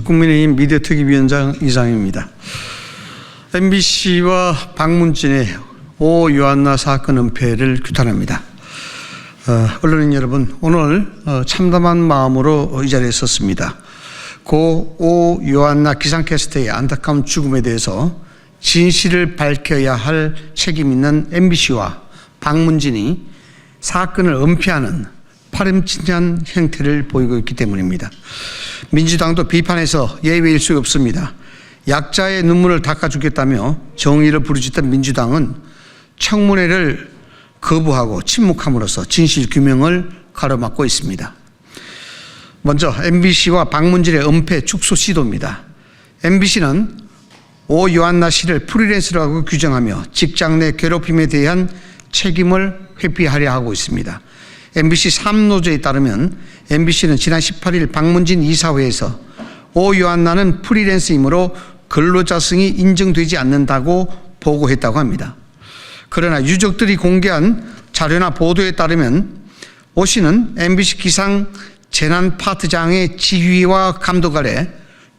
국민의힘 미디어특위위원장 이상입니다. MBC와 박문진의 오 요한나 사건 은폐를 규탄합니다. 언론인 여러분, 오늘 참담한 마음으로 이 자리에 섰습니다. 고 오 요한나 기상캐스터의 안타까운 죽음에 대해서 진실을 밝혀야 할 책임 있는 MBC와 박문진이 사건을 은폐하는 파렴치한 행태를 보이고 있기 때문입니다. 민주당도 비판해서 예외일 수 없습니다. 약자의 눈물을 닦아주겠다며 정의를 부르짖던 민주당은 청문회를 거부하고 침묵함으로써 진실 규명을 가로막고 있습니다. 먼저 MBC와 박문진의 은폐 축소 시도입니다. MBC는 오 요한나 씨를 프리랜서라고 규정하며 직장 내 괴롭힘에 대한 책임을 회피하려 하고 있습니다. MBC 3노조에 따르면 MBC는 지난 18일 박문진 이사회에서 오 요한나는 프리랜서이므로 근로자성이 인정되지 않는다고 보고했다고 합니다. 그러나 유족들이 공개한 자료나 보도에 따르면 오 씨는 MBC 기상 재난 파트장의 지휘와 감독 아래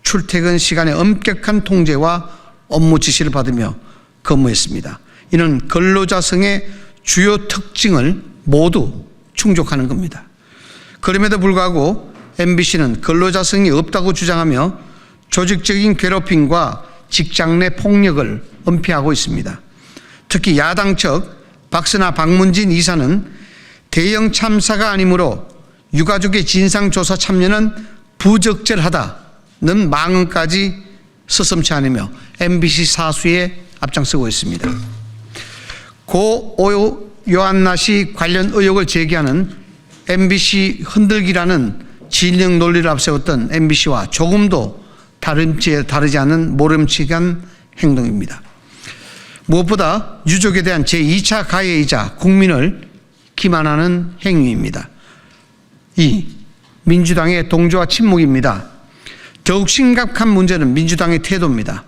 출퇴근 시간의 엄격한 통제와 업무 지시를 받으며 근무했습니다. 이는 근로자성의 주요 특징을 모두 충족하는 겁니다. 그럼에도 불구하고 MBC는 근로자성이 없다고 주장하며 조직적인 괴롭힘과 직장 내 폭력을 은폐하고 있습니다. 특히 야당 측 박스나 박문진 이사는 대형 참사가 아니므로 유가족의 진상조사 참여는 부적절하다는 망언까지 서슴지 않으며 MBC 사수에 앞장서고 있습니다. 고 오 요한나 씨 관련 의혹을 제기하는 MBC 흔들기라는 진영 논리를 앞세웠던 MBC와 조금도 다르지 않은 모름지간 행동입니다. 무엇보다 유족에 대한 제2차 가해이자 국민을 기만하는 행위입니다. 2. 민주당의 동조와 침묵입니다. 더욱 심각한 문제는 민주당의 태도입니다.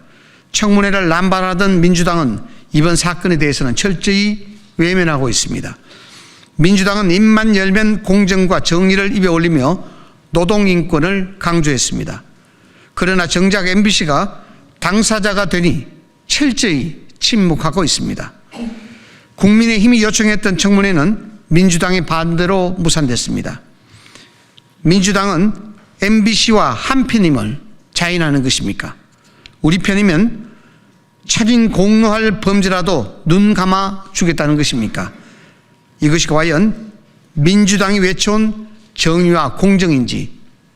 청문회를 남발하던 민주당은 이번 사건에 대해서는 철저히 외면하고 있습니다. 민주당은 입만 열면 공정과 정의를 입에 올리며 노동인권을 강조했습니다. 그러나 정작 MBC가 당사자가 되니 철저히 침묵하고 있습니다. 국민의힘이 요청했던 청문회는 민주당의 반대로 무산됐습니다. 민주당은 MBC와 한편임을 자인하는 것입니까? 우리 편이면 차진 공로할 범죄라도 눈 감아 주겠다는 것입니까? 이것이 과연 민주당이 외쳐온 정의와 공정인지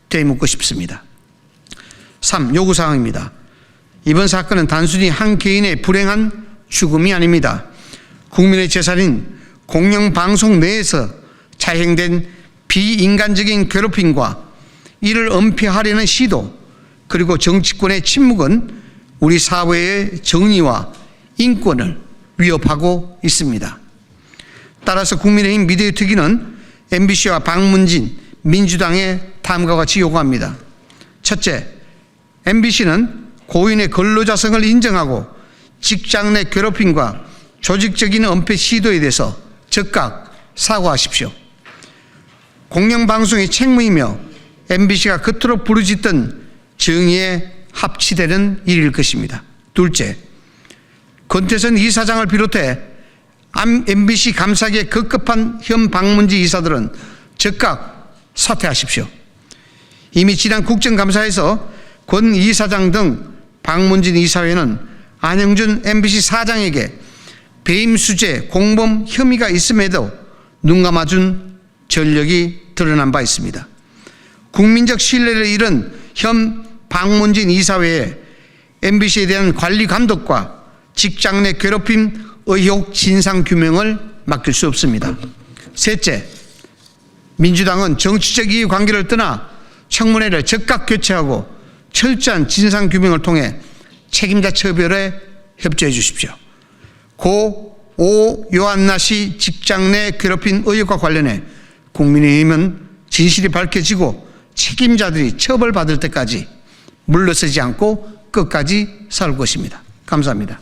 되묻고 싶습니다. 3. 요구사항입니다. 이번 사건은 단순히 한 개인의 불행한 죽음이 아닙니다. 국민의 재산인 공영방송 내에서 자행된 비인간적인 괴롭힘과 이를 은폐하려는 시도, 그리고 정치권의 침묵은 우리 사회의 정의와 인권을 위협하고 있습니다. 따라서 국민의힘 미디어특위는 MBC와 박문진, 민주당의 다음과 같이 요구합니다. 첫째, MBC는 고인의 근로자성을 인정하고 직장 내 괴롭힘과 조직적인 은폐 시도에 대해서 즉각 사과하십시오. 공영방송의 책무이며 MBC가 그토록 부르짖던 정의에 합치되는 일일 것입니다. 둘째, 권태선 이사장을 비롯해 MBC 감사기에 급급한 현 박문진 이사들은 즉각 사퇴하십시오. 이미 지난 국정감사에서 권 이사장 등 박문진 이사회는 안영준 MBC 사장에게 배임 수재, 공범 혐의가 있음에도 눈 감아준 전력이 드러난 바 있습니다. 국민적 신뢰를 잃은 현 박문진 이사회에 MBC에 대한 관리 감독과 직장 내 괴롭힘 의혹 진상 규명을 맡길 수 없습니다. 셋째, 민주당은 정치적 이해관계를 떠나 청문회를 즉각 교체하고 철저한 진상 규명을 통해 책임자 처벌에 협조해 주십시오. 고 오 요한나 씨 직장 내 괴롭힘 의혹과 관련해 국민의힘은 진실이 밝혀지고 책임자들이 처벌받을 때까지 물러서지 않고 끝까지 싸울 것입니다. 감사합니다.